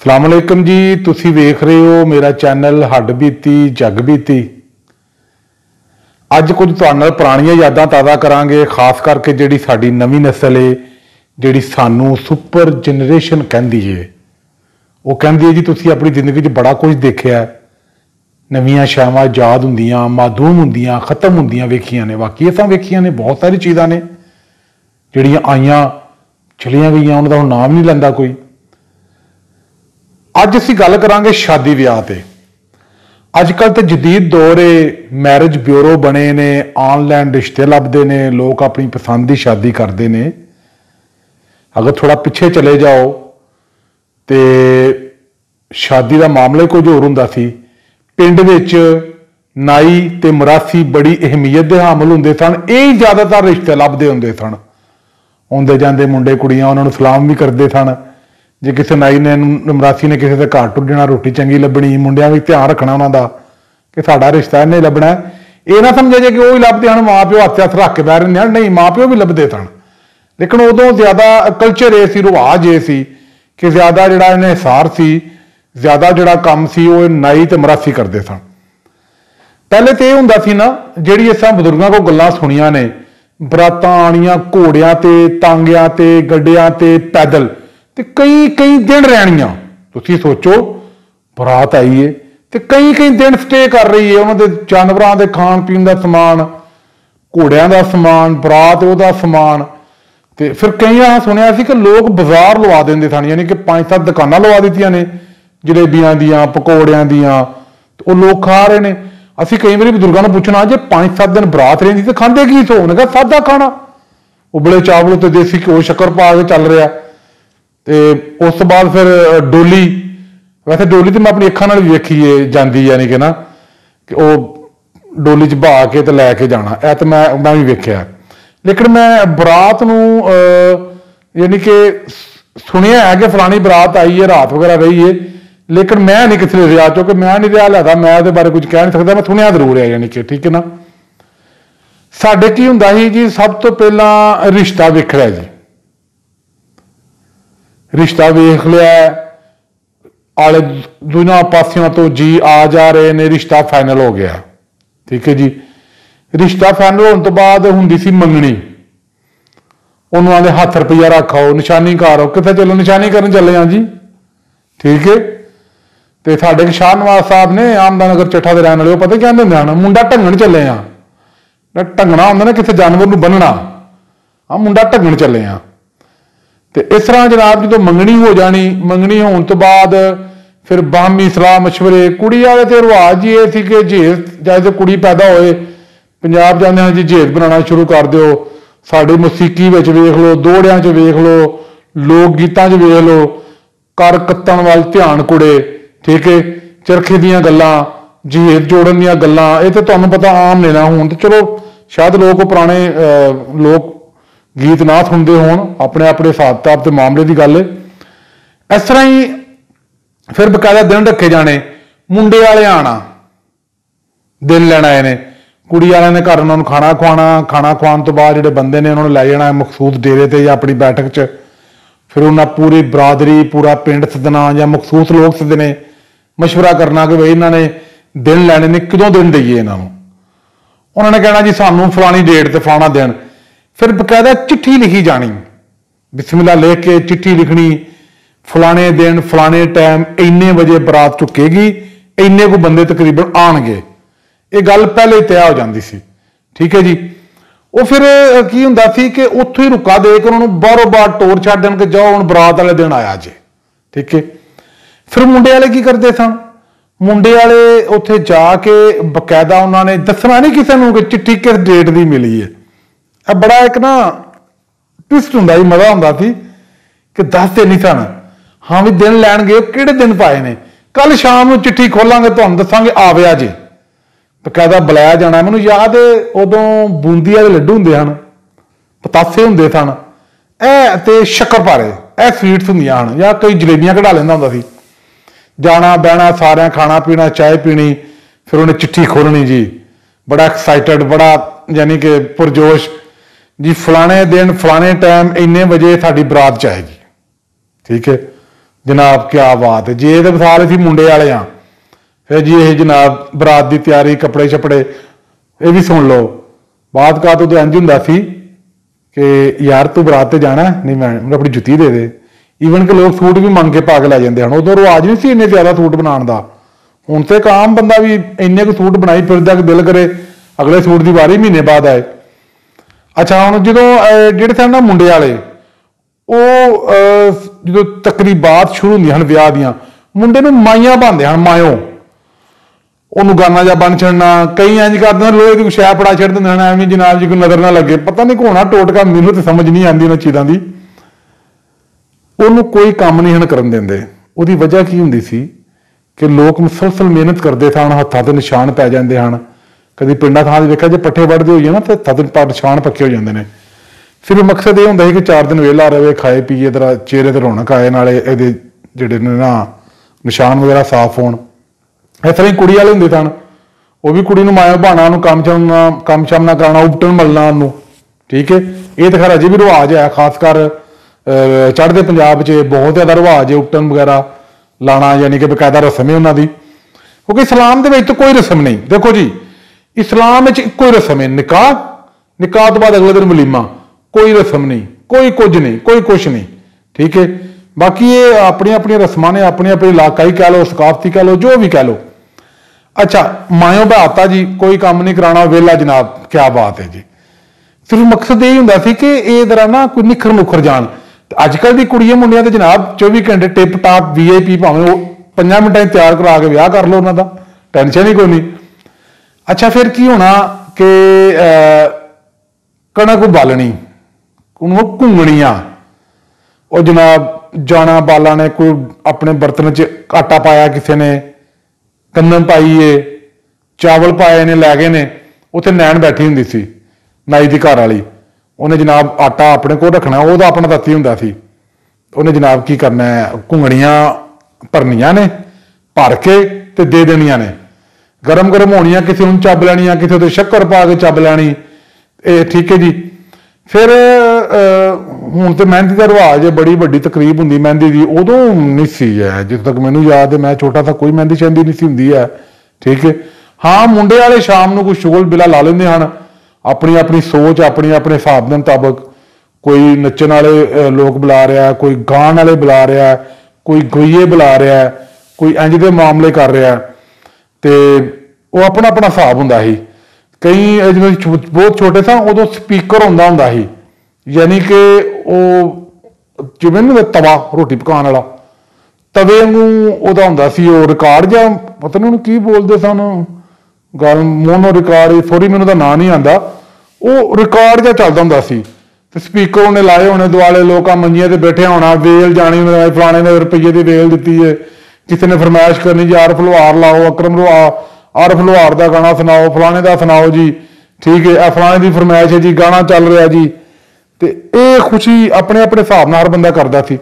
ਸਲਾਮ ਅਲੈਕਮ ਜੀ। ਤੁਸੀਂ ਵੇਖ ਰਹੇ ਹੋ ਮੇਰਾ ਚੈਨਲ ਹੱਡ ਬੀਤੀ ਜੱਗ ਬੀਤੀ। ਅੱਜ ਕੁਝ ਤੁਹਾਡੇ ਨਾਲ ਪੁਰਾਣੀਆਂ ਯਾਦਾਂ ਤਾਜ਼ਾ ਕਰਾਂਗੇ, ਖਾਸ ਕਰਕੇ ਜਿਹੜੀ ਸਾਡੀ ਨਵੀਂ ਨਸਲ ਹੈ, ਜਿਹੜੀ ਸਾਨੂੰ ਸੁਪਰ ਜਨਰੇਸ਼ਨ ਕਹਿੰਦੀ ਹੈ। ਉਹ ਕਹਿੰਦੀ ਹੈ ਜੀ ਤੁਸੀਂ ਆਪਣੀ ਜ਼ਿੰਦਗੀ 'ਚ ਬੜਾ ਕੁਝ ਦੇਖਿਆ, ਨਵੀਆਂ ਸ਼ਾਵਾਂ ਯਾਦ ਹੁੰਦੀਆਂ, ਮਾਦੂਮ ਹੁੰਦੀਆਂ, ਖਤਮ ਹੁੰਦੀਆਂ ਵੇਖੀਆਂ ਨੇ। ਬਾਕੀ ਅਸਾਂ ਵੇਖੀਆਂ ਨੇ, ਬਹੁਤ ਸਾਰੀ ਚੀਜ਼ਾਂ ਨੇ ਜਿਹੜੀਆਂ ਆਈਆਂ ਚਲੀਆਂ ਗਈਆਂ, ਉਹਨਾਂ ਦਾ ਹੁਣ ਨਾਮ ਨਹੀਂ ਲੈਂਦਾ ਕੋਈ। ਅੱਜ ਅਸੀਂ ਗੱਲ ਕਰਾਂਗੇ ਸ਼ਾਦੀ ਵਿਆਹ ਤੇ। ਅੱਜ ਕੱਲ੍ਹ ਤੇ ਜਦੀਦ ਦੌਰ ਹੈ, ਮੈਰਿਜ ਬਿਊਰੋ ਬਣੇ ਨੇ, ਆਨਲਾਈਨ ਰਿਸ਼ਤੇ ਲੱਭਦੇ ਨੇ, ਲੋਕ ਆਪਣੀ ਪਸੰਦ ਦੀ ਸ਼ਾਦੀ ਕਰਦੇ ਨੇ। ਅਗਰ ਥੋੜਾ ਪਿੱਛੇ ਚਲੇ ਜਾਓ ਤੇ ਸ਼ਾਦੀ ਦਾ ਮਾਮਲਾ ਹੀ ਕੁਝ ਹੋਰ ਹੁੰਦਾ ਸੀ। ਪਿੰਡ ਵਿੱਚ ਨਾਈ ਤੇ ਮਰਾਸੀ ਬੜੀ ਅਹਿਮੀਅਤ ਦੇ ਹਾਮਲ ਹੁੰਦੇ ਸਨ। ਇਹ ਜ਼ਿਆਦਾਤਰ ਰਿਸ਼ਤੇ ਲੱਭਦੇ ਹੁੰਦੇ ਸਨ। ਆਉਂਦੇ ਜਾਂਦੇ ਮੁੰਡੇ ਕੁੜੀਆਂ ਉਹਨਾਂ ਨੂੰ ਸਲਾਮ ਵੀ ਕਰਦੇ ਸਨ। ਜੇ ਕਿਸੇ ਨਾਈ ਨੇ ਮਰਾਸੀ ਨੇ ਕਿਸੇ ਦੇ ਘਰ ਟੁੱਟ ਜਾਣਾ, ਰੋਟੀ ਚੰਗੀ ਲੱਭਣੀ, ਮੁੰਡਿਆਂ ਵੀ ਧਿਆਨ ਰੱਖਣਾ ਉਹਨਾਂ ਦਾ ਕਿ ਸਾਡਾ ਰਿਸ਼ਤਾ ਇਹਨੇ ਲੱਭਣਾ। ਇਹ ਨਾ ਸਮਝਿਆ ਜੇ ਕਿ ਉਹ ਹੀ ਲੱਭਦੇ ਹਨ, ਮਾਂ ਪਿਓ ਹੱਥ ਰੱਖ ਕੇ ਬਹਿ ਰਹੇ ਹਨ। ਨਹੀਂ, ਮਾਂ ਪਿਓ ਵੀ ਲੱਭਦੇ ਸਨ, ਲੇਕਿਨ ਉਦੋਂ ਜ਼ਿਆਦਾ ਕਲਚਰ ਇਹ ਸੀ, ਰਿਵਾਜ ਇਹ ਸੀ ਕਿ ਜ਼ਿਆਦਾ ਜਿਹੜਾ ਇਹਨੇ ਹਿਸਾਰ ਸੀ, ਜ਼ਿਆਦਾ ਜਿਹੜਾ ਕੰਮ ਸੀ ਉਹ ਨਾਈ ਤੇ ਮਰਾਸੀ ਕਰਦੇ ਸਨ। ਪਹਿਲੇ ਤੇ ਇਹ ਹੁੰਦਾ ਸੀ ਨਾ, ਜਿਹੜੀ ਅਸਾਂ ਬਜ਼ੁਰਗਾਂ ਕੋਲ ਗੱਲਾਂ ਸੁਣੀਆਂ ਨੇ, ਬਰਾਤਾਂ ਆਣੀਆਂ ਘੋੜਿਆਂ ਤੇ, ਤਾਂਗਿਆਂ ਤੇ, ਗੱਡਿਆਂ ਤੇ, ਪੈਦਲ, ਤੇ ਕਈ ਦਿਨ ਰਹਿਣੀਆਂ। ਤੁਸੀਂ ਸੋਚੋ, ਬਰਾਤ ਆਈ ਏ ਤੇ ਕਈ ਦਿਨ ਸਟੇ ਕਰ ਰਹੀ ਹੈ। ਉਹਨਾਂ ਦੇ ਜਾਨਵਰਾਂ ਦੇ ਖਾਣ ਪੀਣ ਦਾ ਸਮਾਨ, ਘੋੜਿਆਂ ਦਾ ਸਮਾਨ, ਬਰਾਤ ਉਹਦਾ ਸਮਾਨ। ਤੇ ਫਿਰ ਕਈਆਂ ਸੁਣਿਆ ਸੀ ਕਿ ਲੋਕ ਬਾਜ਼ਾਰ ਲਵਾ ਦਿੰਦੇ ਸਨ, ਯਾਨੀ ਕਿ 5-7 ਦੁਕਾਨਾਂ ਲਵਾ ਦਿੱਤੀਆਂ ਨੇ ਜਲੇਬੀਆਂ ਦੀਆਂ, ਪਕੌੜਿਆਂ ਦੀਆਂ, ਉਹ ਲੋਕ ਖਾ ਰਹੇ ਨੇ। ਅਸੀਂ ਕਈ ਵਾਰੀ ਬਜ਼ੁਰਗਾਂ ਨੂੰ ਪੁੱਛਣਾ, ਜੇ 5-7 ਦਿਨ ਬਰਾਤ ਰਹਿੰਦੀ ਤੇ ਖਾਂਦੇ ਕੀ ਸੋ? ਉਹਨੇ ਕਿਹਾ ਸਾਦਾ ਖਾਣਾ, ਉਬਲੇ ਚਾਵਲ ਤੇ ਦੇਸੀ ਘਿਓ ਸ਼ੱਕਰ ਪਾ ਕੇ ਚੱਲ ਰਿਹਾ। ਤੇ ਉਸ ਤੋਂ ਬਾਅਦ ਫਿਰ ਡੋਲੀ, ਵੈਸੇ ਡੋਲੀ ਤੇ ਮੈਂ ਆਪਣੀ ਅੱਖਾਂ ਨਾਲ ਵੀ ਵੇਖੀ ਹੈ ਜਾਂਦੀ, ਯਾਨੀ ਕਿ ਨਾ ਕਿ ਉਹ ਡੋਲੀ 'ਚ ਬਹਾ ਕੇ ਤੇ ਲੈ ਕੇ ਜਾਣਾ, ਇਹ ਤਾਂ ਮੈਂ ਵੀ ਵੇਖਿਆ। ਲੇਕਿਨ ਮੈਂ ਬਰਾਤ ਨੂੰ ਯਾਨੀ ਕਿ ਸੁਣਿਆ ਹੈ ਕਿ ਫਲਾਣੀ ਬਰਾਤ ਆਈ ਹੈ, ਰਾਤ ਵਗੈਰਾ ਰਹੀ ਹੈ, ਲੇਕਿਨ ਮੈਂ ਨਹੀਂ ਕਿਥੇ ਰਿਹਾ, ਕਿਉਂਕਿ ਮੈਂ ਨਹੀਂ ਰਿਹਾ ਲਿਆਦਾ, ਮੈਂ ਉਹਦੇ ਬਾਰੇ ਕੁਝ ਕਹਿ ਨਹੀਂ ਸਕਦਾ। ਮੈਂ ਸੁਣਿਆ ਜ਼ਰੂਰ ਹੈ, ਯਾਨੀ ਕਿ ਠੀਕ ਹੈ ਨਾ। ਸਾਡੇ ਕੀ ਹੁੰਦਾ ਸੀ ਜੀ, ਸਭ ਤੋਂ ਪਹਿਲਾਂ ਰਿਸ਼ਤਾ ਵੇਖ ਲਿਆ ਜੀ, ਰਿਸ਼ਤਾ ਵੇਖ ਲਿਆ, ਆਲੇ ਦੋਨਾਂ ਪਾਸਿਆਂ ਤੋਂ ਜੀ ਆ ਜਾ ਰਹੇ ਨੇ, ਰਿਸ਼ਤਾ ਫਾਈਨਲ ਹੋ ਗਿਆ। ਠੀਕ ਹੈ ਜੀ। ਰਿਸ਼ਤਾ ਫਾਈਨਲ ਹੋਣ ਤੋਂ ਬਾਅਦ ਹੁੰਦੀ ਸੀ ਮੰਗਣੀ। ਉਹਨੂੰ ਆਂਦੇ ਹੱਥ ਰੁਪਈਆ ਰੱਖਾਓ, ਨਿਸ਼ਾਨੀ ਘਰ ਆਓ। ਕਿੱਥੇ ਚੱਲੋ? ਨਿਸ਼ਾਨੀ ਕਰਨ ਚੱਲੇ ਹਾਂ ਜੀ। ਠੀਕ ਹੈ। ਤੇ ਸਾਡੇ ਸ਼ਾਹ ਨਵਾਜ਼ ਸਾਹਿਬ ਨੇ ਆਮਦਾਨਗਰ ਚੱਠਾ ਦੇ ਰਹਿਣ ਵਾਲੇ, ਉਹ ਪਤਾ ਕਹਿੰਦੇ ਹੁੰਦੇ ਹਨ, ਮੁੰਡਾ ਢੰਗਣ ਚੱਲੇ ਆ। ਢੰਗਣਾ ਹੁੰਦਾ ਨਾ ਕਿਸੇ ਜਾਨਵਰ ਨੂੰ ਬੰਨਣਾ, ਮੁੰਡਾ ਢੰਗਣ ਚੱਲੇ ਆ। ਤੇ ਇਸ ਤਰ੍ਹਾਂ ਜਨਾਬ ਜਦੋਂ ਮੰਗਣੀ ਹੋ ਜਾਣੀ, ਮੰਗਣੀ ਹੋਣ ਤੋਂ ਬਾਅਦ ਫਿਰ ਬਾਹਮੀ ਸਲਾਹ ਮਸ਼ਵਰੇ। ਕੁੜੀ ਵਾਲੇ ਤੇ ਰਿਵਾਜ ਹੀ ਇਹ ਸੀ ਕਿ ਜੇਜ਼, ਜਦ ਕੁੜੀ ਪੈਦਾ ਹੋਏ ਪੰਜਾਬ ਜਾਂਦੇ ਹਾਂ ਜੀ, ਜੇਜ਼ ਬਣਾਉਣਾ ਸ਼ੁਰੂ ਕਰ ਦਿਓ। ਸਾਡੇ ਮੌਸੀਕੀ ਵਿੱਚ ਵੇਖ ਲਓ, ਦੋਹੜਿਆਂ 'ਚ ਵੇਖ ਲਓ, ਲੋਕ ਗੀਤਾਂ 'ਚ ਵੇਖ ਲਓ, ਕਰ ਕੱਤਣ ਵੱਲ ਧਿਆਨ ਕੁੜੇ। ਠੀਕ ਹੈ। ਚਰਖੇ ਦੀਆਂ ਗੱਲਾਂ, ਜੇਜ਼ ਜੋੜਨ ਦੀਆਂ ਗੱਲਾਂ, ਇਹ ਤੇ ਤੁਹਾਨੂੰ ਪਤਾ ਆਮ ਨੇ ਨਾ। ਹੁਣ ਤੇ ਚਲੋ ਸ਼ਾਇਦ ਲੋਕ ਪੁਰਾਣੇ ਲੋਕ ਗੀਤ ਨਾ ਸੁਣਦੇ ਹੋਣ, ਆਪਣੇ ਆਪਣੇ ਹਿਸਾਬ ਕਿਤਾਬ ਤੇ ਮਾਮਲੇ ਦੀ ਗੱਲ ਹੈ। ਇਸ ਤਰ੍ਹਾਂ ਹੀ ਫਿਰ ਬਕਾਇਦਾ ਦਿਨ ਰੱਖੇ ਜਾਣੇ। ਮੁੰਡੇ ਵਾਲੇ ਆਣਾ, ਦਿਨ ਲੈਣ ਆਏ ਨੇ, ਕੁੜੀ ਵਾਲਿਆਂ ਨੇ ਘਰ ਉਹਨਾਂ ਨੂੰ ਖਾਣਾ ਖਵਾਉਣਾ। ਖਾਣਾ ਖਵਾਉਣ ਤੋਂ ਬਾਅਦ ਜਿਹੜੇ ਬੰਦੇ ਨੇ ਉਹਨਾਂ ਨੂੰ ਲੈ ਜਾਣਾ ਮਖਸੂਸ ਡੇਰੇ ਤੇ ਜਾਂ ਆਪਣੀ ਬੈਠਕ 'ਚ। ਫਿਰ ਉਹਨਾਂ ਪੂਰੀ ਬਰਾਦਰੀ, ਪੂਰਾ ਪਿੰਡ ਸੱਦਣਾ ਜਾਂ ਮਖਸੂਸ ਲੋਕ ਸੱਦਣੇ, ਮਸ਼ਵਰਾ ਕਰਨਾ ਕਿ ਬਈ ਇਹਨਾਂ ਨੇ ਦਿਨ ਲੈਣੇ ਨੇ, ਕਦੋਂ ਦਿਨ ਦਈਏ ਇਹਨਾਂ ਨੂੰ। ਉਹਨਾਂ ਨੇ ਕਹਿਣਾ ਜੀ ਸਾਨੂੰ ਫਲਾਣੀ ਡੇਟ ਤੇ ਫਲਾਣਾ ਦਿਨ। ਫਿਰ ਬਕਾਇਦਾ ਚਿੱਠੀ ਲਿਖੀ ਜਾਣੀ, ਬਿਸਮਿਲ੍ਲਾ ਲਿਖ ਕੇ ਚਿੱਠੀ ਲਿਖਣੀ, ਫਲਾਣੇ ਦਿਨ ਫਲਾਣੇ ਟਾਈਮ ਇੰਨੇ ਵਜੇ ਬਰਾਤ ਚੁੱਕੇਗੀ, ਇੰਨੇ ਕੁ ਬੰਦੇ ਤਕਰੀਬਨ ਆਉਣਗੇ। ਇਹ ਗੱਲ ਪਹਿਲੇ ਹੀ ਤੈਅ ਹੋ ਜਾਂਦੀ ਸੀ। ਠੀਕ ਹੈ ਜੀ। ਉਹ ਫਿਰ ਕੀ ਹੁੰਦਾ ਸੀ ਕਿ ਉੱਥੋਂ ਹੀ ਰੁਕਾ ਦੇ ਕੇ ਉਹਨਾਂ ਨੂੰ ਬਾਹਰੋਂ ਬਾਹਰ ਟੋਰ ਛੱਡ ਦੇਣ ਕਿ ਜਾਓ ਹੁਣ ਬਰਾਤ ਵਾਲੇ ਦਿਨ ਆਇਆ ਜੇ। ਠੀਕ ਹੈ। ਫਿਰ ਮੁੰਡੇ ਵਾਲੇ ਕੀ ਕਰਦੇ ਸਨ? ਮੁੰਡੇ ਵਾਲੇ ਉੱਥੇ ਜਾ ਕੇ ਬਕਾਇਦਾ ਉਹਨਾਂ ਨੇ ਦੱਸਣਾ ਨਹੀਂ ਕਿਸੇ ਨੂੰ ਕਿ ਚਿੱਠੀ ਕਿਸ ਡੇਟ ਦੀ ਮਿਲੀ ਹੈ। ਇਹ ਬੜਾ ਇੱਕ ਨਾ ਟਵਿਸਟ ਹੁੰਦਾ ਸੀ, ਮਜ਼ਾ ਹੁੰਦਾ ਸੀ ਕਿ ਦੱਸਦੇ ਨਹੀਂ ਸਨ। ਹਾਂ ਵੀ ਦਿਨ ਲੈਣਗੇ, ਕਿਹੜੇ ਦਿਨ ਪਾਏ ਨੇ, ਕੱਲ ਸ਼ਾਮ ਨੂੰ ਚਿੱਠੀ ਖੋਲਾਂਗੇ ਤੁਹਾਨੂੰ ਦੱਸਾਂਗੇ, ਆਵਿਆ ਜੇ। ਬਕਾਇਦਾ ਬੁਲਾਇਆ ਜਾਣਾ। ਮੈਨੂੰ ਯਾਦ ਉਦੋਂ ਬੂੰਦੀ ਵਾਲੇ ਲੱਡੂ ਹੁੰਦੇ ਹਨ, ਪਤਾਸੇ ਹੁੰਦੇ ਸਨ, ਇਹ ਤੇ ਸ਼ੱਕਰਪਾਰੇ, ਇਹ ਸਵੀਟਸ ਹੁੰਦੀਆਂ ਹਨ, ਜਾਂ ਕਈ ਜਲੇਬੀਆਂ ਕਢਾ ਲੈਂਦਾ ਹੁੰਦਾ ਸੀ। ਜਾਣਾ ਬਹਿਣਾ, ਸਾਰਿਆਂ ਖਾਣਾ ਪੀਣਾ, ਚਾਹ ਪੀਣੀ। ਫਿਰ ਉਹਨੇ ਚਿੱਠੀ ਖੋਲਣੀ ਜੀ, ਬੜਾ ਐਕਸਾਈਟਡ, ਬੜਾ ਯਾਨੀ ਕਿ ਪੁਰਜੋਸ਼ ਜੀ, ਫਲਾਣੇ ਦਿਨ ਫਲਾਣੇ ਟਾਈਮ ਇੰਨੇ ਵਜੇ ਸਾਡੀ ਬਰਾਤ 'ਚ ਆਏਗੀ। ਠੀਕ ਹੈ। जनाब क्या बात है जी। ये तो मिसाल असीं मुंडे वाले हाँ, फिर जी ये जनाब बरात की तैयारी, कपड़े शपड़े, ये भी सुन लो। बात का तो इंज हुंदा सी कि यार तू बरात ते जाना नहीं, मैं अपनी जुत्ती दे दे। ईवन कि लोग सूट भी मंग के पा के लै जाते हैं। उदों रिवाज नहीं सी इन्ने ज्यादा सूट बनाने का। हुण तो एक आम बंदा भी इन्ने को सूट बनाई फिरदा कि दिल करे अगले सूट की वारी महीने बाद आए। अच्छा हुण जो जिहड़े सन ना मुंडे वाले, जो तकरीबात शुरू होंदियां हन विआह दियां, मुंडे नूं माइयां बनदे हन, मायो ਉਹਨੂੰ गाना जा बन छड़ना। कई इंज करते हैं लोहे की शै फड़ा छड़ दिंदे हैं एवं जनाब जी कोई नजर ना लगे। पता नहीं घोना टोटका, मैनूं तो समझ नहीं आती उन्हां चीज़ां दी। ਉਹਨੂੰ कोई काम नहीं हन करन देंदे। ਉਹਦੀ वजह की हुंदी सी कि लोग मुसलसल मेहनत करते सन, हत्थां ते निशान पै जांदे हन। कभी पिंडां थां वेखिआ जे पट्ठे वढ़दे होईए ना तो हत्थां ते निशान पक्के हो जांदे ने। फिर मकसद ये हुंदा ਸੀ कि 4 दिन वेला रहे, खाए पीए, तेरा चेहरे ते रौनक आए, नाले ਇਹਦੇ ਜਿਹੜੇ ਨੇ ना निशान वगैरह साफ होण। इस तरह ही कुड़ी वाले होंदे सन, वो भी कुड़ी नूं माया बहाना, उन्होंने काम शम ना कराना, उपटन मलना उन्होंने। ठीक है, ये तो खैर अजे भी रिवाज है, खासकर चढ़ते पंजाब च बहुत ज़्यादा रिवाज है उपटन वगैरह लाना, यानी कि बकायदा रस्म है उन्होंने। क्योंकि इस्लाम के तो कोई रस्म नहीं। देखो जी, इस्लाम इक्को ही रस्म है, निकाह, निकाह तो बाद अगले दिन वलीमा, कोई रस्म नहीं, कोई कुछ नहीं, कोई कुछ नहीं। ठीक है, बाकी ये अपनी अपनी रस्मां ने, अपनी अपनी इलाकाई कह लो, सकाफती कह लो, जो भी कह लो। अच्छा, मायो बहाता जी, कोई काम नहीं कराना, वेला जनाब, क्या बात है जी। सिर्फ मकसद यही होंदा सी कि ये जरा ना कोई निखर मुखर जान। अजकल की कुड़ियां मुंडियां तो जनाब 24 घंटे टिप टाप VIP, भावें 5 मिनटां तैयार करा के ब्याह कर लो, उन्हों का टेंशन ही कोई नहीं। अच्छा, फिर की होना कि कणक उबालनी, घूंगणियां, और जनाब जाना बाला ने कोई अपने बर्तन च आटा पाया, किसी ने गंदम पाई है, चावल पाए ने, लै गए ने। उत्थे नैन बैठी हुंदी सी नाई दी घर वाली, उन्हें जनाब आटा अपने को रखना, वह अपना तत्ती हुंदा सी। उन्हें जनाब की करना है, घुंगणियां भरनियां ने, भर के ते दे देनियां ने, गरम गरम होनियां, किसी उन चब लैनियां, किसी उते शक्कर पा के चब लैनी। ठीक है जी। फिर हुण तो मेहंदी का रिवाज है, बड़ी वड्डी तकरीब हुंदी मेहंदी की, उदों नहीं सी है, जिस तक मैनूं याद है, मैं छोटा था, कोई मेहंदी शहंदी नहीं सी हुंदी है। ठीक है, हाँ मुंडे वाले शाम नूं कुछ शुगल बिला ला लेंदे हन, अपनी अपनी सोच, अपने अपने हिसाब के मुताबक। कोई नच्चण वाले लोग बुला रहा है, कोई गाण वाले बुला रहा है, कोई गोईए बुला रहा है, कोई इंज दे मामले कर रहा है, तो वह अपना अपना हिसाब हुंदा ही। कई जो बहुत छोटे सा उदों स्पीकर हुंदा ही, यानी कि जिवें नहीं तवा रोटी पकाने वाला, तवे वांगू उहदा हुंदा सी, वो रिकॉर्ड जा पता नहीं की बोलते सन, गल मोनो रिकॉर्ड, सॉरी मैनूं दा नाम नहीं आंदा, वो रिकॉर्ड जा चलदा हुंदा सी, ते स्पीकर उन्हें लाए होने, दुआले लोग मंजियां ते बैठे होना, वेल जानी, फलाने ने रुपये की वेल दी है, किसी ने फरमाइश करनी जी आरफ लुहार लाओ, अकरम आरफ लुहार का गाना सुनाओ, फलाने का सुनाओ जी। ठीक है, फलाने की फरमाइश है जी, गाना चल रहा जी, तो ये खुशी अपने अपने हिसाब नाल हर बंदा करता सी।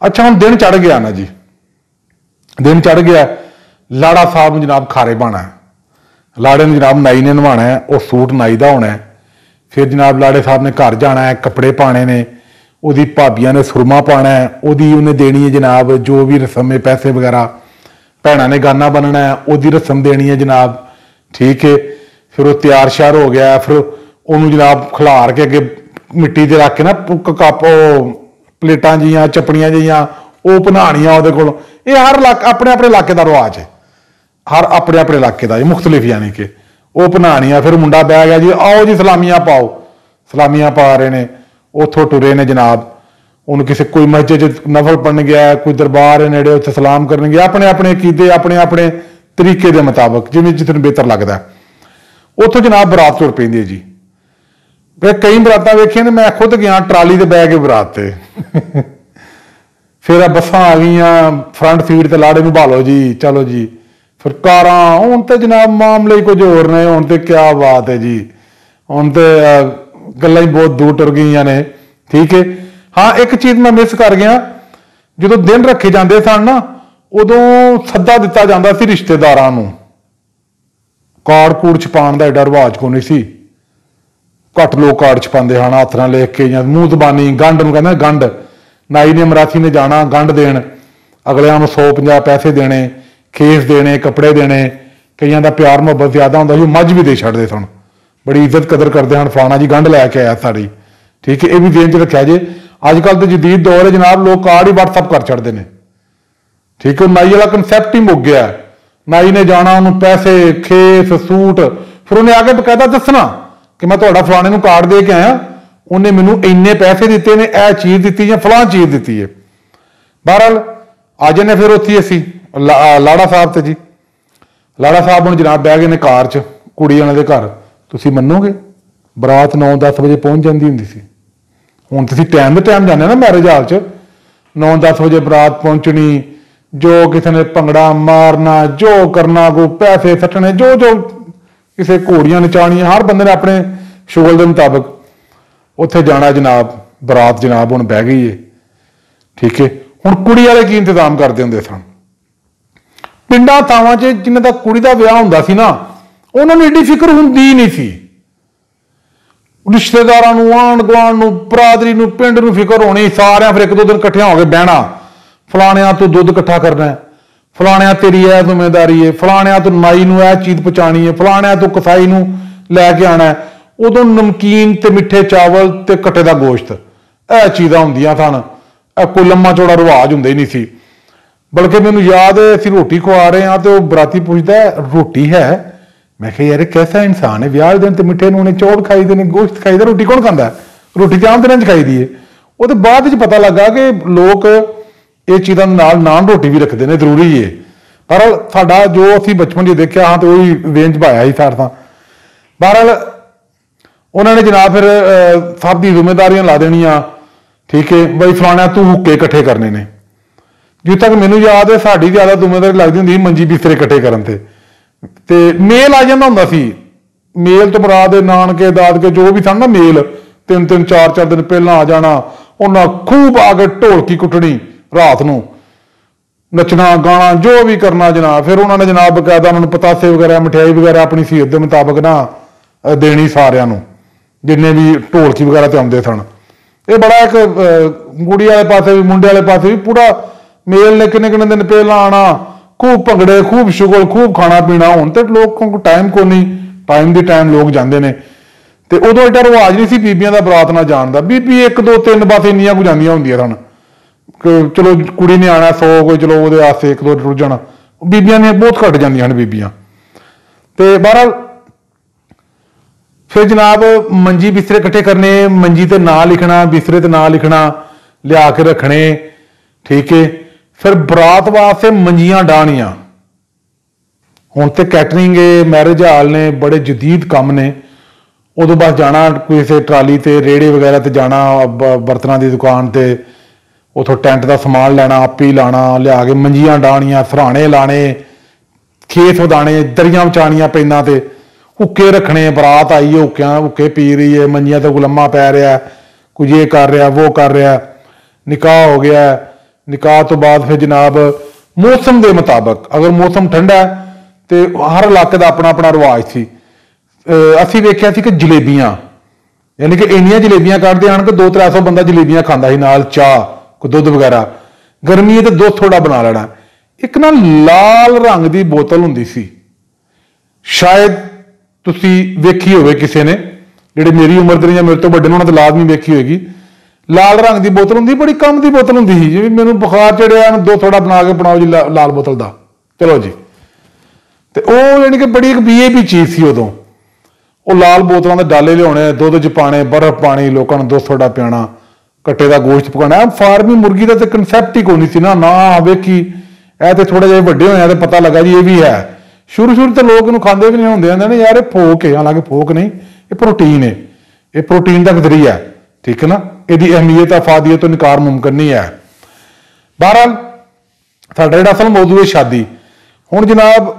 अच्छा, हम दिन चढ़ गया ना जी, दिन चढ़ गया, लाड़ा साहब जनाब खारे बहाना है, लाड़े ने जनाब नाई ने नवाना है, और सूट नाई का होना है। फिर जनाब लाड़े साहब ने घर जाना है, कपड़े पाने ने, ਉਹਦੀ भाबिया ने सुरमा पाना है, ਉਹਦੀ उन्हें देनी है जनाब जो भी रस्म है, पैसे वगैरह, भैनों ने गाना बनना है, ਉਹਦੀ रस्म देनी है जनाब। ठीक है, फिर वो तैयार श्यार हो गया, फिर उन्होंने जनाब खिलार के अगे मिट्टी से रख के ना कप प्लेटां जियां चपड़ियां जियां वो बनानियां ਉਹਦੇ ਕੋਲ। ये हर इलाके अपने अपने इलाके का रिवाज है, हर अपने अपने इलाके का मुख्तलिफ, यानी कि वो बनानियां। फिर मुंडा बह गया जी, आओ जी सलामियां पाओ, सलामियां पा रहे ने, उतों टुरे ने जनाब, उन्होंने किसी कोई मस्जिद नफल पढ़न गया, कोई दरबार है नेड़े उत्थे सलाम करन गया, अपने अपने कीते अपने अपने तरीके के मुताबक जिवें जिसनूं बेहतर लगता है। उतों जनाब बरात तुर पैंदी है जी। फिर कई बरातां वेखियां ने, मैं खुद गया ट्राली ते बह के बरात ते फिर बसां आ गई, फ्रंट सीट ते लाड़े नूं भालो जी, चलो जी। फिर कारां, हुण ते जनाब मामले ही कुछ होर ने, हुण ते क्या बात है जी, हुण ते गल्लां ही बहुत दूर टुर गई ने। ठीक है, हाँ एक चीज़ मैं मिस कर गया, जो दिन रखे जाते सन ना, उदों सद्दा दिता जाता सी रिश्तेदारां नूं, कार्ड कूड़ छपाण दा एडा रिवाज कोई नहीं सी, घट लोग कार्ड छपाते हैं, हथ नाल लिख के, या मूँह जबानी गंढ नूं कहंदे गंढ, नाई ने मरासी ने जाना गंढ देन, अगलियां नूं 150 पैसे देने, खेस देने, कपड़े देने, कईयां दा प्यार मुहब्बत ज़्यादा हुंदा सी, मझ भी दे छड्डदे सन, बड़ी इज्जत कदर करते हैं, फलाना जी गंढ लैके आया साड़ी, ठीक है। ये भी देन च रखा जे। अजकल तो जदीद दौर है जनाब, लोग कार्ड ही व्हाट्सअप कर छड्डदे ने, ठीक है। नाई वाला कंसैप्ट ही मुक गया। नाई ने जाना, उन्होंने पैसे, खेस, सूट, फिर उन्हें आके बकायदा दसना कि मैं तुहाडा फलाने नूं कार्ड दे के आया, उन्हें मैनू इन्ने पैसे दिते ने, यह चीज़ दी या फलां चीज़ दी है। बहरहाल आ जाने फिर उत्थे असी लाड़ा साहब ते जी। लाड़ा साहब हुण जनाब बह गए ने कार च कुड़ी वाले दे घर। तुसीं मन्नोगे बरात 9-10 बजे पहुंच जाती हुंदी सी। हुण तुसीं टाइम दे टाइम जाने ना मैरिज हाल च, 9-10 बजे बरात पहुंचनी, जो किसी ने भंगड़ा मारना, जो करना, को पैसे सट्टने, जो जो किसी घोड़ियां नचानियां, हर बंदे ने अपने शुगल के मुताबिक उत्थे जाना जनाब। बरात जनाब हुण बह गई है, ठीक है। हुण कुड़ी वाले की इंतजाम करते होंदे सन, पिंडां थावां च जिन्हां दा कुड़ी दा विआह हुंदा सी ना, उन्हां नूं एडी फिक्र हुंदी ही नहीं सी। रिश्तेदारां नूं, आंढ गुआंढ नूं, बरादरी नूं, पिंड नूं फिक्र होनी, सारियां फिर 1-2 दिन इकट्ठियां हो के बहना, फलाणियां तूं दुੱਧ इकट्ठा करना है, फलाणियां तेरी यह जिम्मेदारी है, फलाणियां तूं नाई नूं यह चीज़ पहुँचानी है, फलाणियां तूं कसाई नूं लैके आना है। उदों नमकीन ते मिठे चावल ते कट्टे दा गोश्त, यह चीज़ां हुंदियां सन। कोई लम्मा चौड़ा रिवाज हुंदा ही नहीं सी। बल्कि मैनूं याद है असीं रोटी खवा रहे हैं तो बराती पुछदा रोटी है, मैं कहा यार कैसा इंसान है, ब्याह दिन तो मिठे नूने चौल खाई दे, गोश्त खाई दे, रोटी कौन खाता है, रोटी तो आम दिनों च खाई दी है। वो बाद पता लगा कि लोग ये चीज़ों नान रोटी भी रखते हैं, जरूरी है। पर साडा जो असी बचपन च देखा हाँ तो वही वेंज पाया ही सार था। बहरहाल उन्होंने जनाब फिर सब की जिम्मेदारियां ला देनियां, ठीक है बई फलाना तू हुक्के इकट्ठे करने ने। जिस तक मैनू याद है साड़ी ज़्यादा जिम्मेदारी लगती होंगी मंजी बिस्तरे इकट्ठे करने ते मेल आ जाता होंदा सी। मेल तो मुराद नानके दादके जो भी सन ना, मेल 3-3 4-4 दिन पहला आ जाना, उन्हें खूब आके ढोलकी कुटनी, रात नूं नचना गाना जो भी करना जनाब। फिर उन्होंने जनाब बकायदा उन्होंने पतासे वगैरह मिठाई वगैरह अपनी सीयत के मुताबिक ना देनी सारिਆਂ ਨੂੰ, जिन्ने भी ढोलकी वगैरह ते आउंदे सन। ये बड़ा एक कुड़ी वाले पासे भी मुंडे वाले पासे भी पूरा मेल ने किन्ने किन्ने दिन पहला आना, खूब भंगड़े, खूब शुगल, खूब खाना पीना। हुण ते लोगों को टाइम को नहीं, टाइम दी टाइम लोग जाते हैं। तो उदों एडा रिवाज नहीं सी बीबियां दा बरात ना जाण दा। बीबी 1-2-3 बस इन्नियां कुछ जांदियां हुंदियां सन कि चलो कुड़ी ने आना 100 कोई चलो वो आस्ते 1-2 रुझ जाना। बीबियां ने बहुत घट जांदियां हन बीबियां। तो बहरहाल फिर जनाब मंजी बिस्तरे इकट्ठे करने, मंजी ते नां लिखना, बिस्तरे ते नां लिखना, लिया के रखने, ठीक है। फिर बरात वास्ते मंजियां डाहनियां। हुण ते कैटरिंग मैरिज हाल ने बड़े जदीद काम ने। उदों बस जाना किसी ट्राली ते रेड़े वगैरह ते जाना, बर्तनां की दुकान ते उतों टेंट का समान लैना, आप ही लाना, लिया के मंजियां डाहनियां, सराहने लाने, खेस वधाने, दरियां विछाणियां पैंदां ते, हुक्के रखने। बरात आई है, हुक्के पी रही है, मंजियां ते कोई लम्मा पै रहा है, कुछ ये कर रहा वो कर रहा। निकाह हो गया, निकाह तो बाद फिर जनाब मौसम के मुताबिक, अगर मौसम ठंडा है तो हर इलाके का अपना अपना रिवाज सी। असीं वेख्या सी कि जलेबियां, यानी कि इन्नियां जलेबियां कढ़दे हैं कि 200-300 बंदा जलेबियां खाता ही, नाल चाह कोई दुध वगैरह। गर्मी तो दुध थोड़ा बना लेना। एक ना लाल रंग की बोतल हुंदी सी, शायद तुसी वेखी होवे किसी ने, जिहड़े मेरी उम्र दे या मेरे तो वड्डे ने उन्होंने तो लाजमी वेखी होगी। लाल रंग की बोतल होंगी, बड़ी कम की बोतल होंगी सी, जिवें मैनूं बुखार चढ़िया दो थोड़ा बना के बनाओ जी लाल बोतल का, चलो जी। तो वह यानी कि बड़ी एक VIP चीज़ सी उदों। वो लाल बोतलों के डाले लियाने, दुध च पाने, बर्फ पानी, लोगों ने दुध थोड़ा पियाना, कट्टे का गोश्त पकाना। फार्मी मुर्गी का तो कंसैप्ट ही कोई नहीं सी ना वेखी। ऐ तो थोड़े जे वड्डे होए तो पता लगा जी ये भी है। शुरू तो लोग इन्हूं खांदे भी नहीं होंदे, आंदे यार ये फोक है, हालांकि फोक नहीं, ये प्रोटीन है, ये प्रोटीन का जरिया है, ठीक है ना। यदि अहमियत अफादियत तो निकार मुमकिन नहीं है। बहरहाल साडा जिहड़ा असल मौजू है शादी। हुण जनाब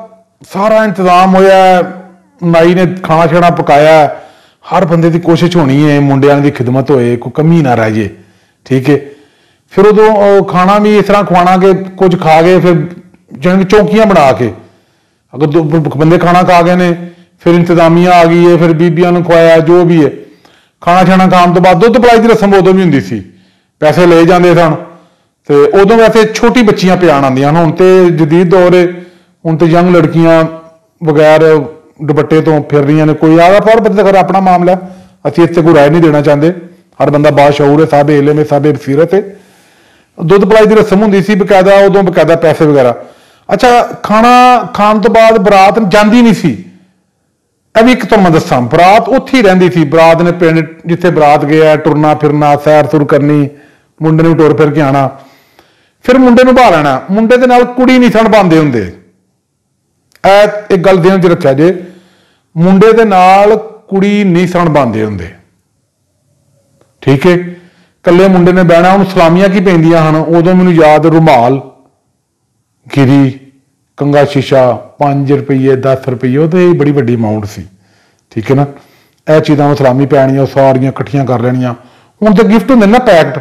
सारा इंतजाम होया, नाई ने खाना छाना पकाया, हर बंदे की कोशिश होनी है मुंडियां की खिदमत होए, कोई कमी ना रह जाए, ठीक है। फिर उदों खाना भी इस तरह खवाना कि कुछ खा गए, फिर चौंकियां बना के, अगर 2 बंदे खाना खा गए ने, फिर इंतजामिया आ गई है, फिर बीबियां ने खुआया जो भी है। खाना छाना खाने तो बाद दुध पिलाई की रस्म उदों भी होंदी सी, पैसे ले जाते सन तो उदों वैसे छोटी बच्चियां पियाण आंदियां हुण तो जदीद दौर है, हुण तो यंग लड़कियां बगैर दुपट्टे तो फिर रही ने। कोई आला फौर बंदे घर अपना मामला, असीं इस कोई राय नहीं देना चाहते। हर बंदा बाशऊर है, साहब इलम है, साहब बसीरत है। दुध पलाई की रस्म होंदी सी बकायदा, उदों बकायदा पैसे वगैरह। अच्छा, खाना खाण तो बाद बरात जाती नहीं सी। भी एक तुहानूं मैं दस्सां, बरात उत्थे ही रहिंदी सी। बरात ने पिंड जिथे बरात गया टुरना फिरना, सैर सुर करनी, मुंडे नूं टुर फिर के आना, फिर मुंडे नूं बहा लैणा। मुंडे दे नाल कुड़ी नहीं सन पांदे हुंदे। एक गल ध्यान च रखिया जे, मुंडे दे नाल कुड़ी नहीं सन पांदे हुंदे, ठीक है। कल्ले मुंडे ने बहना, उन्होंने सलामियां की पैंदियां हन। उदों मैनूं याद रुमाल, गिरी, कंगा शीशा, 5 रुपये 10 रुपये, वो तो बड़ी वड्डी अमाउंट सी, ठीक है ना। यह चीज़ां सलामी पैनियां सारियां कट्ठियां कर लैनियां। हुण तो गिफ्ट होंदे ना पैकड,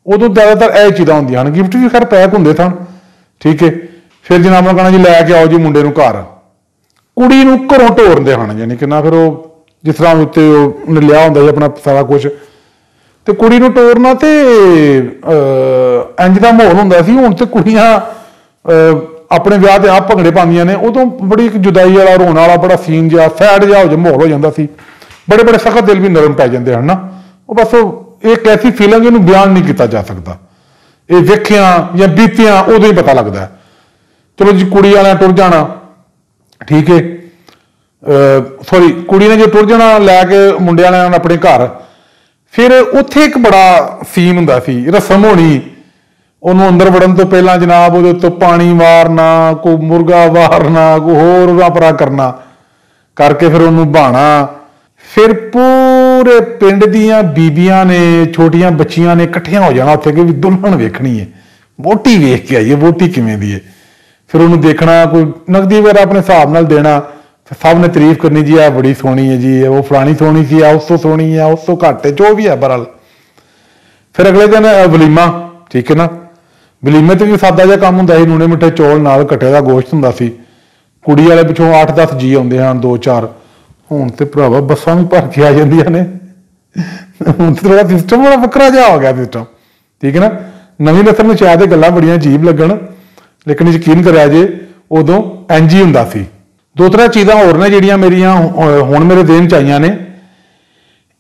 उदों ज़्यादातर यह चीज़ां होंदियां हन। गिफ्ट भी खैर पैक होंदे सन, ठीक है। फिर जनाब ने कहना जी लैके आओ जी मुंडे नूं घर, कुड़ी नूं घरों टोरदे हन, यानी कि ना फिर वो जिस तरह उत्ते उन्हें लिया होंदा अपना सारा कुछ, तो कुड़ी नूं टोरना तो इंज दा माहौल होंदा सी। हुण ते कुड़ियां अपने विआह ते आप भंगड़े पांदियां ने। उदों बड़ी एक जुदाई वाला रोने वाला बड़ा सीन जिहा सैड जिहा हो माहौल हो जाता सी। बड़े बड़े सख्त दिल भी नरम पै जाते हैं ना। वो बस एक ऐसी फीलिंग जिन्हों बयान नहीं किया जा सकता। ये वेखिया या बीतिया उदों ही पता लगता है। चलो जी कुड़ी वाले टुर जाना, ठीक है, सॉरी कुड़ी ने जो टुर जाना लैके मुंडे वाले अपने घर, फिर उत्थे एक बड़ा सीन हुंदा सी, रस्म होनी। उन्होंने अंदर वड़न तो पहला जनाब वो तो पानी वारना, कोई मुर्गा वारना, कोई होर उरा परा करना करके फिर उन्होंने बहाना। फिर पूरे पिंड दियां बीबियां ने, छोटियां बच्चियां ने इकट्ठियां हो जाना उत्थे कि भी दुल्हन वेखनी है, वोटी वेख के आईए, वोटी किवें दी है। फिर उन्होंने देखना, कोई नकदी वगैरह अपने हिसाब नाल देना, सब ने तारीफ करनी जी है बड़ी सोहनी है जी, वो फलानी सोहनी सी, उस तो सोहनी है, उस तो घट है, जो भी है बहरहाल। फिर अगले दिन वलीमा, ठीक है ना। वलीमे तो भी सादा जिहा काम हुंदा सी, नूने मिठे चौल नाल कट्टे दा गोश्त हुंदा सी। कुड़ी वाले पिछों 8-10 जी आउंदे हन, 2-4। हुण ते भरावा बसां भी भर के आ जांदियां ने। हुण ते थोड़ा सिस्टम बड़ा वक्रा जिहा हो गया सिस्टम, ठीक है ना। नवीं नस्ल नूं शायद गल्लां बड़ियां अजीब लगण, लेकिन यकीन करिया जे उदों इंज ही हुंदा सी। 2-3 चीज़ां होर ने जिहड़ियां मेरियां हुण मेरे देन च आईयां ने।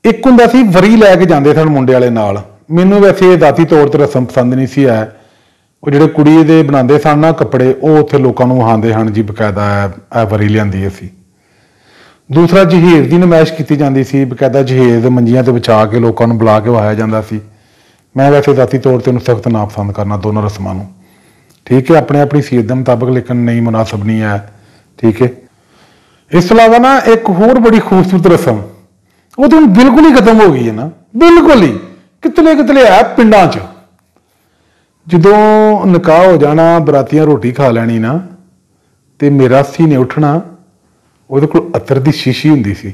एक हुंदा सी वरी लैके जांदे सन मुंडे वाले नाल। मैनूं वैसे दाती तौर ते रस्म पसंद नहीं सी है। वो जिहड़े कुड़ी दे बनांदे सन ना कपड़े, वो उत्थे लोकां नूं वहांदे हन जी बकायदा वरी लिआंदी असीं। दूसरा जहेज की नमाइश की जाती सी, बकायदा जहेज मंजियां ते बिछा के लोगों को बुला के वहाया जाता सी। मैं वैसे जाती तौर पर सख्त नापसंद करना दोनों रस्मां नूं, ठीक है, अपने अपनी सीयत के मुताबिक, लेकिन नहीं मुनासिब नहीं है, ठीक है। इस अलावा ना एक होर बड़ी खूबसूरत रस्म वो तो बिल्कुल ही खत्म हो गई है ना, बिल्कुल ही कितने कितने है पिंडां च। जदों निकाह हो जाना, बरातियां रोटी खा लैनी ना, तो मिरासी ने उठना, ਉਹਦੇ ਕੋਲ अतर की शीशी हुंदी सी,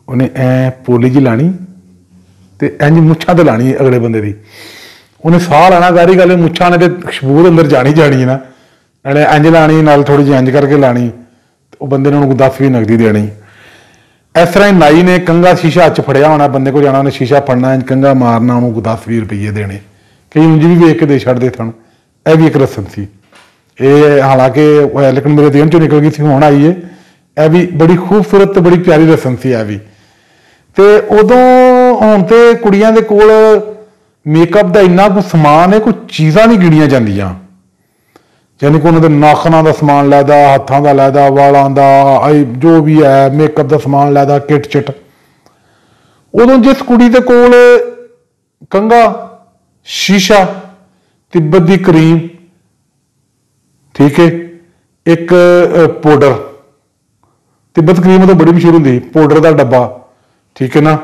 उन्हें ऐ पोली जी लानी तो इंज मुच्छां ते लानी अगले बंदे दी। उन्हें साह लाना, गारी गल मुच्छां ने तो खुशबू अंदर जानी जानी है ना, नाले इंज लानी नाल थोड़ी जी इंज करके लानी, वो बंदे ने 10 भी नकदी देनी। इस तरह ही नाई ने कंगा शीशा हथ फड़िया होना, बंदे को जाना, उन्हें शीशा फड़ना, इंज कंगा मारना, उन्होंने 10-20 रुपये देने, कई उंज भी वेख के दे छड़ते सन। यह भी एक रस्म सी, ये हालांकि लेकिन मेरे देन चो निकल गई थी, हुण आई है। यह भी बड़ी खूबसूरत तो बड़ी प्यारी रस्म सी। यह भी तो उदों हुण तो कुड़ियां दे कोल मेकअप का इन्ना कुछ समान है, कोई चीज़ां नहीं गिणियां जांदियां, यानी कि उन्होंने नाखना का समान लैदा, हत्थों का लैदा, वालों का, जो भी है मेकअप का समान लैदा, किट चिट। उदों जिस कुड़ी दे कोल कंघा, शीशा, तिब्बत की क्रीम, ठीक है, एक पाउडर, तिब्बत क्रीम तो बड़ी मशहूर होंगी, पाउडर का डब्बा, ठीक है ना,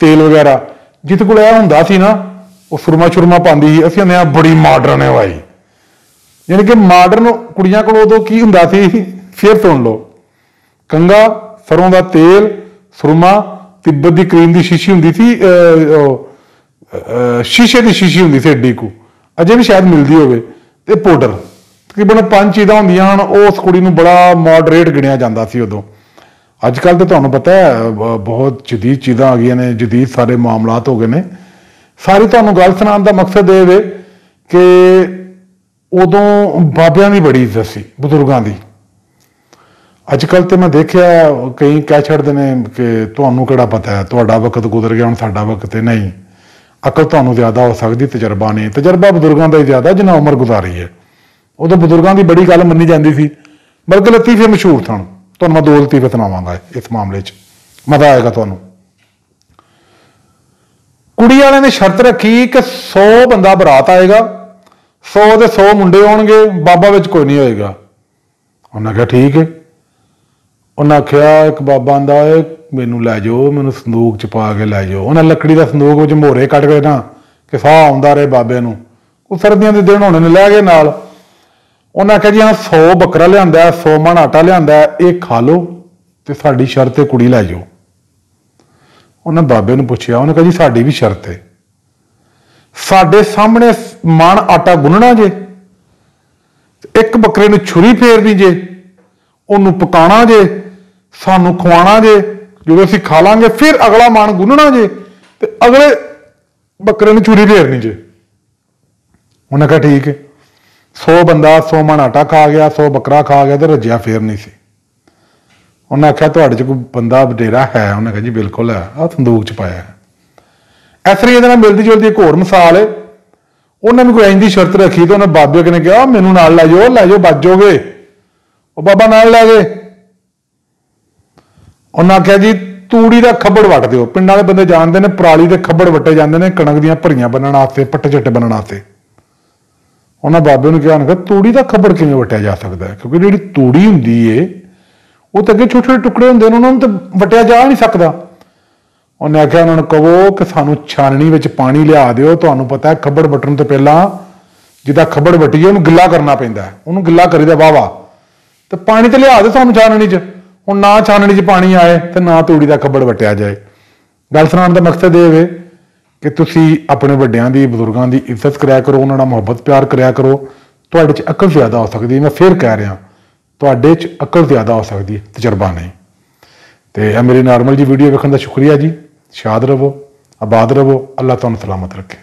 तेल वगैरह, जित को होंदा सी ना, वो सुरमा शुरमा पाती सी। असीं आंदे बड़ी मॉडर्न है भाई, यानी कि मॉडर्न कुड़ियां कोल उदों की हुंदा सी, फिर सुन लो, कंघा, सरों का तेल, सुरमा, तिब्बत की क्रीम की शीशी हुंदी सी, शीशे की शीशी हुंदी सी एडी को, अजे भी शायद मिलती होवे, ते पाउडर। तकरीबन 5 चीज़ां होंदियां हन, उस कुड़ी नूं बड़ा मॉडरेट गिणिया जाता सी उदों। अजकल तो तुहानूं पता है बहुत जदीद चीज़ां आ गई ने, जदीद सारे मामलात हो गए ने। सारी तुहानूं गल सुनाउण दा मकसद ये है कि उदों बाबियां की बड़ी इज्जत सी, बजुर्गों की। अजकल तो मैं देखा कई कह छड़ते हैं कि तुहानू किहड़ा पता है, तुहाडा वक्त गुजर गया, हुण साडा वक्त है। नहीं, अकल तुहानू ज़्यादा हो सकती, तजर्बा नहीं। तजर्बा बजुर्गों का ही ज़्यादा जिन्हें उम्र गुजारी है। उदों बजुर्गों की बड़ी गल मनी जाती सी, बल्कि लतीफे मशहूर सन। तुहानू मैं 2 लतीफे सुनावांगा इस मामले च, मज़ा आएगा तुहानू। कुड़ी वाले ने शर्त रखी कि 100 बंदा बरात आएगा, 100 के 100 मुंडे आउणगे, बाबा विच कोई नहीं होएगा। उन्हें कहा ठीक है। उन्हें आख्या, एक बाबा आंदा है मैनू लै जाओ, मैनू संदूक च पा के लै जाओ। उन्हें लकड़ी का संदूक विच मोहरे कट के ना कि साह आउंदा रहे बाबे नूं। वो सर्दियों के दिन होने ने लै गए नाल। उन्हें आख्या जी हाँ 100 बकरा लिया, 100 मन आटा लिया, ये खा लो तो साडी शर्त है कुड़ी लै जाओ। उन्हें बाबे नूं पुछया, उन्हें कहा जी साडी भी शर्त है, साडे सामने मन आटा गुनना जे, एक बकरे नूं छुरी फेरनी जे, उन्होंने पकाना जे, सानू खवाना जे, जो असीं खा लांगे, फिर अगला मन गुनना जे ते अगले बकरे नूं छुरी फेरनी जे। उन्हें कहा ठीक है। 100 बंदा 100 मन आटा खा गया, 100 बकरा खा गया, तो रज्जिया फेर नहीं सी। उन्हें आख्या तुहाडे च कोई बंदा वडेरा है? उन्हें कहा जी बिल्कुल है, आ संदूक च पाया है। इस तरह ये मिलती जुलती एक होर मिसाल है। उन्हें भी कोई इंज दी शर्त रखी, तो उन्हें बाबे ने कहा मैनू नाल लै जाओ बच जाओगे। वो बाबा नाल लै गए। उन्हें आख्या जी तूड़ी का खब्बड़ वट दो। पिंड वाले बंदे जानते हैं पराली के खब्बड़ वटे जाते हैं कणक दी भरियां बनने वास्ते, पट्टे चट्टे बनने वास्ते। उन्हें बाबे ने कहा तूड़ी का खब्बड़ किवें वटिया जा सकता है, क्योंकि जी तूड़ी होंदी है वो तो अगे छोटे छोटे टुकड़े होंगे, उन्होंने तो वटिया जा नहीं सकता। उन्हें आख्या उन्होंने कहो कि सानू छाननी में पानी लिया दो, तुहानू पता है खब्बड़ वटन तो पहला जिदा खब्बड़ वटीए उन्होंने गिला करना पैंदा है, उन्होंने गिला करी दा वाह तो पानी तो लिया दो सानू छाननी च। हुण ना छाननी च पानी आए तो ना तूड़ी का खब्बड़ वटिया जाए। गल सुनाने का मकसद ये है कि तुसी अपने वड्डियां दी, बुजुर्गों की इज्जत कराया करो, उन्होंने मुहब्बत प्यार कराया करो। तुहाडे च अकल ज़्यादा हो सकती है, मैं फिर कह रहा तुहाडे च अकल ज़्यादा हो सकती है, तजर्बा नहीं। तो मेरी नॉर्मल जी वीडियो देखने का शुक्रिया जी। शाद रवो, आबाद रवो, अल्लाह तुहानू सलामत रखे।